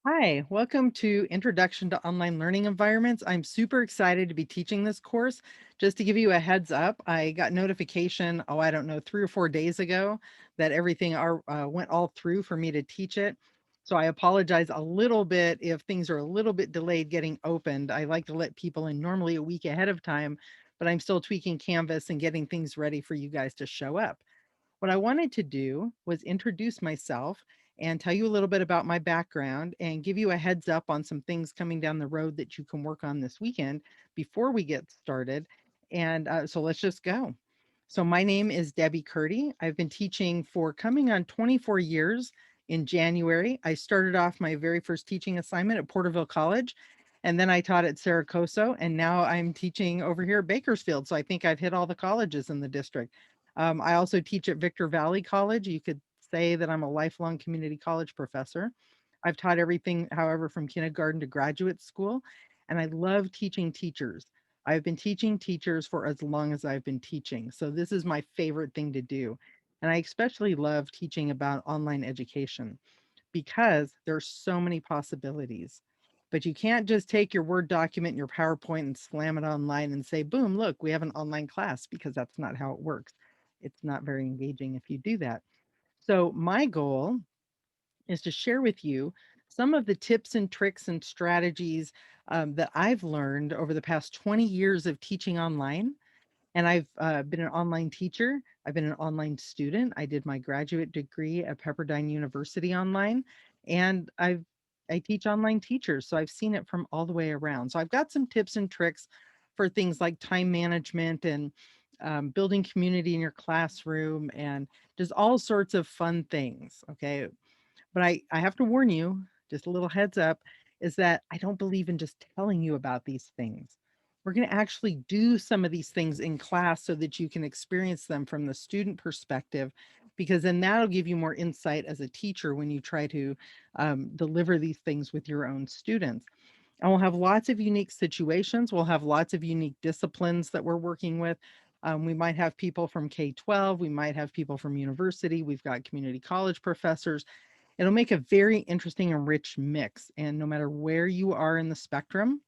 Hi, welcome to Introduction to Online Learning Environments. I'm super excited to be teaching this course. Just to give you a heads up, I got notification, oh, I don't know, 3 or 4 days ago that everything went all through for me to teach it. So I apologize a little bit if things are a little bit delayed getting opened. I like to let people in normally a week ahead of time, but I'm still tweaking Canvas and getting things ready for you guys to show up. What I wanted to do was introduce myself and tell you a little bit about my background and give you a heads up on some things coming down the road that you can work on this weekend before we get started. So let's just go. So my name is Debbie Curdy. I've been teaching for coming on 24 years in January. I started off my very first teaching assignment at Porterville College, and then I taught at Saracoso, and now I'm teaching over here at Bakersfield. So I think I've hit all the colleges in the district. I also teach at Victor Valley College. You could say that I'm a lifelong community college professor. I've taught everything, however, from kindergarten to graduate school, and I love teaching teachers. I've been teaching teachers for as long as I've been teaching. So this is my favorite thing to do. And I especially love teaching about online education because there's so many possibilities. But you can't just take your Word document, your PowerPoint, and slam it online and say, boom, look, we have an online class, because that's not how it works. It's not very engaging if you do that. So, my goal is to share with you some of the tips and tricks and strategies that I've learned over the past 20 years of teaching online. And I've been an online teacher. I've been an online student. I did my graduate degree at Pepperdine University online, and I teach online teachers. So I've seen it from all the way around. So I've got some tips and tricks for things like time management and building community in your classroom and just all sorts of fun things. Okay. But I have to warn you, just a little heads up, is that I don't believe in just telling you about these things. We're going to actually do some of these things in class so that you can experience them from the student perspective, because then that'll give you more insight as a teacher when you try to deliver these things with your own students. And we'll have lots of unique situations. We'll have lots of unique disciplines that we're working with. We might have people from K-12. We might have people from university. We've got community college professors. It'll make a very interesting and rich mix. And no matter where you are in the spectrum,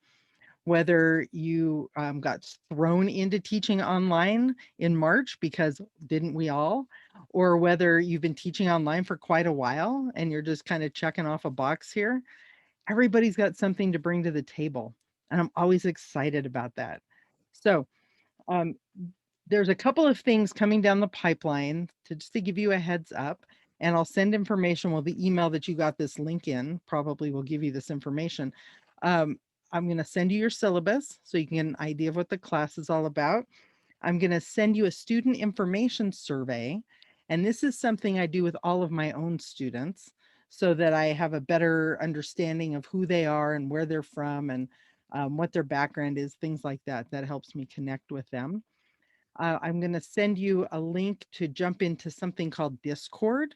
whether you got thrown into teaching online in March, because didn't we all, or whether you've been teaching online for quite a while and you're just kind of checking off a box here, everybody's got something to bring to the table. And I'm always excited about that. So, um, there's a couple of things coming down the pipeline to just to give you a heads up, and I'll send information. Well, the email that you got this link in probably will give you this information. Um, I'm going to send you your syllabus so you can get an idea of what the class is all about. I'm going to send you a student information survey, and this is something I do with all of my own students so that I have a better understanding of who they are and where they're from and what their background is, things like that. That helps me connect with them. I'm going to send you a link to jump into something called Discord,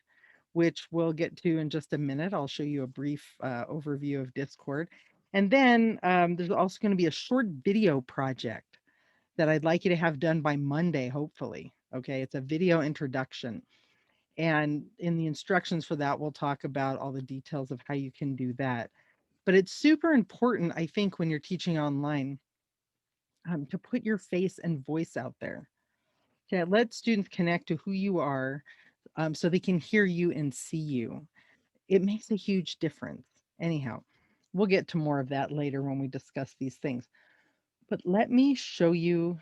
which we'll get to in just a minute. I'll show you a brief overview of Discord. And then there's also going to be a short video project that I'd like you to have done by Monday, hopefully. Okay, it's a video introduction. And in the instructions for that, we'll talk about all the details of how you can do that. But it's super important, I think, when you're teaching online, to put your face and voice out there. Yeah, let students connect to who you are, so they can hear you and see you. It makes a huge difference. Anyhow, we'll get to more of that later when we discuss these things. But let me show you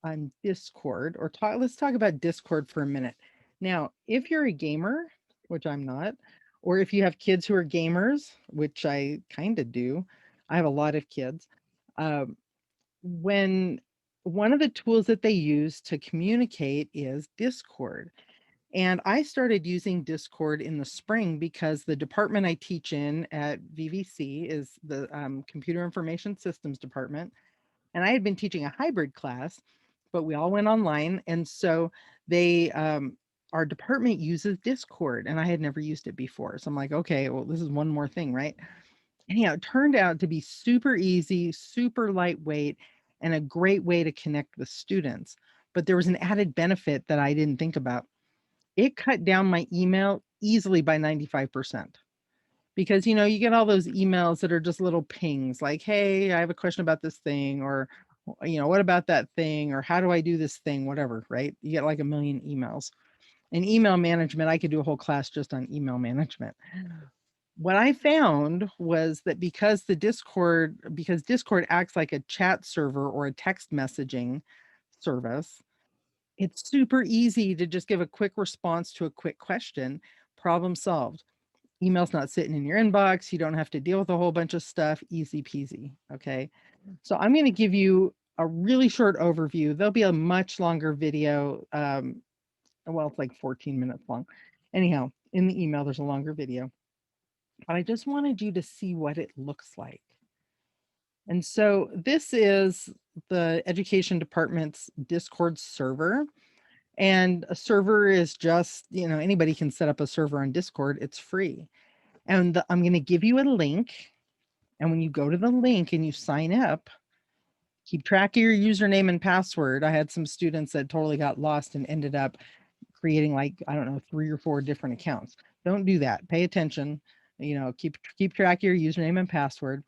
on Discord, or let's talk about Discord for a minute. Now, if you're a gamer, which I'm not, or if you have kids who are gamers, which I kind of do, I have a lot of kids. Um, when One of the tools that they use to communicate is Discord. And I started using Discord in the spring because the department I teach in at VVC is the Computer Information Systems Department. And I had been teaching a hybrid class, but we all went online. And so our department uses Discord, and I had never used it before. So I'm like, okay, well, this is one more thing, right? Anyhow, it turned out to be super easy, super lightweight, and a great way to connect with students. But there was an added benefit that I didn't think about. It cut down my email easily by 95%. because, you get all those emails that are just little pings like, hey, I have a question about this thing, or, what about that thing, or how do I do this thing, whatever, right? You get like a million emails. And email management, I could do a whole class just on email management. What I found was that because Discord acts like a chat server or a text messaging service, it's super easy to just give a quick response to a quick question. Problem solved. Email's not sitting in your inbox. You don't have to deal with a whole bunch of stuff. Easy peasy. Okay. So I'm going to give you a really short overview. There'll be a much longer video. Well, it's like 14 minutes long. Anyhow, in the email, there's a longer video. But I just wanted you to see what it looks like. And so this is the education department's Discord server. And a server is just, anybody can set up a server on Discord. It's free. And I'm going to give you a link. And when you go to the link and you sign up, keep track of your username and password. I had some students that totally got lost and ended up creating like, I don't know, 3 or 4 different accounts. Don't do that. Pay attention. Keep track of your username and password.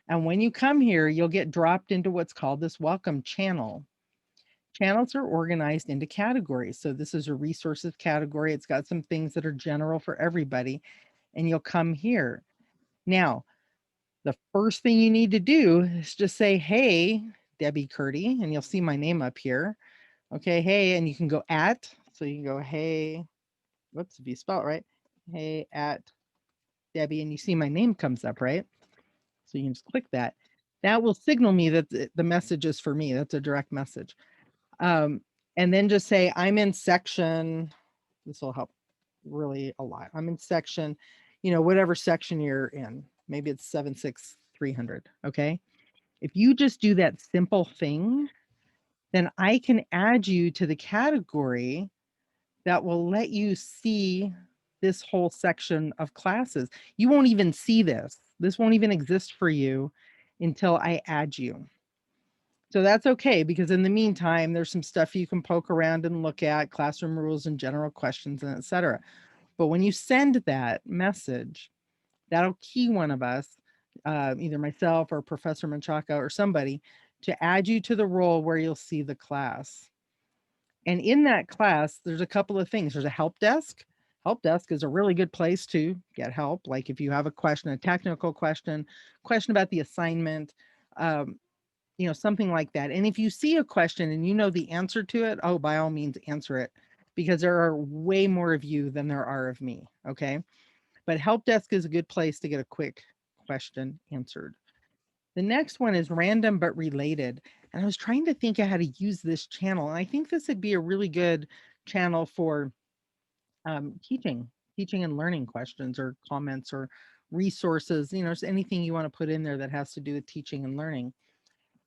And when you come here, you'll get dropped into what's called this welcome channel. Channels are organized into categories. So this is a resources category. It's got some things that are general for everybody. And you'll come here. Now, the first thing you need to do is just say, hey, Debbie Curdy, and you'll see my name up here. Okay, hey, and you can go at, so you can go, hey, whoops, if you spell it right, hey, at Debbie, and you see my name comes up, right? So you can just click that. That will signal me that the message is for me. That's a direct message. And then just say, I'm in section, this will help really a lot. I'm in section, whatever section you're in. Maybe it's 76300, okay? If you just do that simple thing, then I can add you to the category that will let you see this whole section of classes. You won't even see this. This won't even exist for you until I add you. So that's okay, because in the meantime, there's some stuff you can poke around and look at, classroom rules and general questions, and etc. But when you send that message, that'll key one of us, either myself or Professor Menchaca or somebody, to add you to the role where you'll see the class. And in that class, there's a couple of things. There's a help desk. Help desk is a really good place to get help. Like if you have a question, a technical question about the assignment, something like that. And if you see a question and you know the answer to it, oh, by all means, answer it, because there are way more of you than there are of me. Okay. But help desk is a good place to get a quick question answered. The next one is random but related. And I was trying to think of how to use this channel. And I think this would be a really good channel for teaching and learning questions or comments or resources, just anything you want to put in there that has to do with teaching and learning.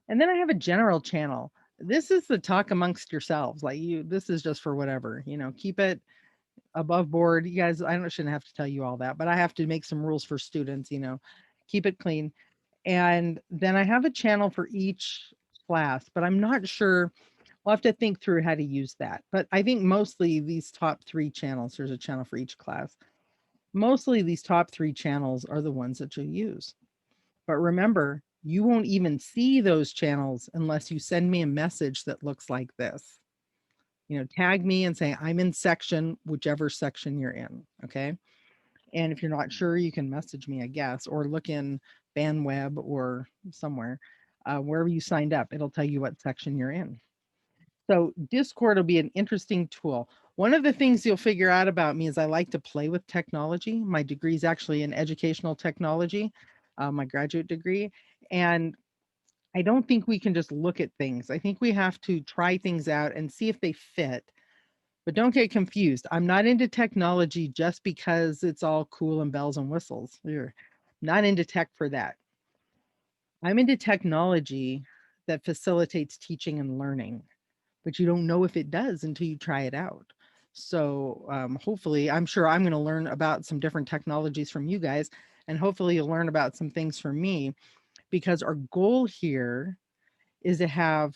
And then I have a general channel. This is the talk amongst yourselves. Like this is just for whatever, keep it above board. You guys, shouldn't have to tell you all that, but I have to make some rules for students, keep it clean. And then I have a channel for each class, but I'm not sure. We'll have to think through how to use that. But I think mostly these top 3 channels, there's a channel for each class. Mostly these top 3 channels are the ones that you'll use. But remember, you won't even see those channels unless you send me a message that looks like this. Tag me and say, I'm in section, whichever section you're in, okay? And if you're not sure, you can message me, I guess, or look in BandWeb or somewhere, wherever you signed up, it'll tell you what section you're in. So Discord will be an interesting tool. One of the things you'll figure out about me is I like to play with technology. My degree is actually in educational technology, my graduate degree. And I don't think we can just look at things. I think we have to try things out and see if they fit. But don't get confused. I'm not into technology just because it's all cool and bells and whistles. We're not into tech for that. I'm into technology that facilitates teaching and learning, but you don't know if it does until you try it out. So hopefully, I'm sure I'm going to learn about some different technologies from you guys, and hopefully you'll learn about some things from me, because our goal here is to have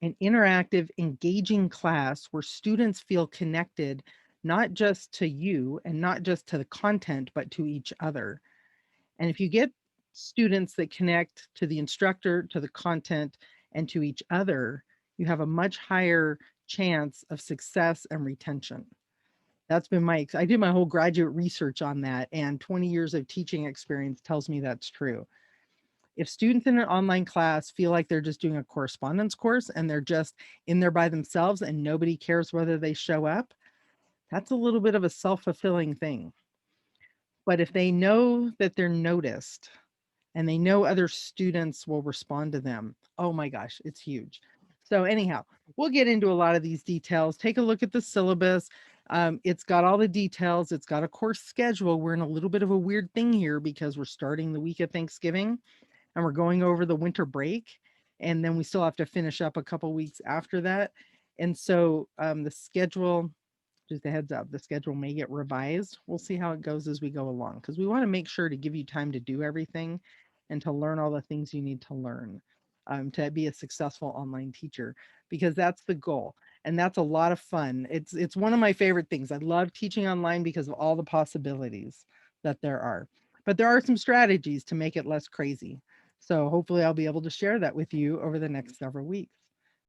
an interactive, engaging class where students feel connected, not just to you and not just to the content, but to each other. And if you get students that connect to the instructor, to the content, and to each other, you have a much higher chance of success and retention. That's been I did my whole graduate research on that, and 20 years of teaching experience tells me that's true. If students in an online class feel like they're just doing a correspondence course and they're just in there by themselves and nobody cares whether they show up, that's a little bit of a self-fulfilling thing. But if they know that they're noticed and they know other students will respond to them, oh my gosh, it's huge. So anyhow, we'll get into a lot of these details. Take a look at the syllabus. It's got all the details. It's got a course schedule. We're in a little bit of a weird thing here because we're starting the week of Thanksgiving and we're going over the winter break, and then we still have to finish up a couple weeks after that. And so the schedule, just a heads up, the schedule may get revised. We'll see how it goes as we go along, because we want to make sure to give you time to do everything and to learn all the things you need to learn, to be a successful online teacher, because that's the goal. And that's a lot of fun. It's one of my favorite things. I love teaching online because of all the possibilities that there are. But there are some strategies to make it less crazy. So hopefully I'll be able to share that with you over the next several weeks.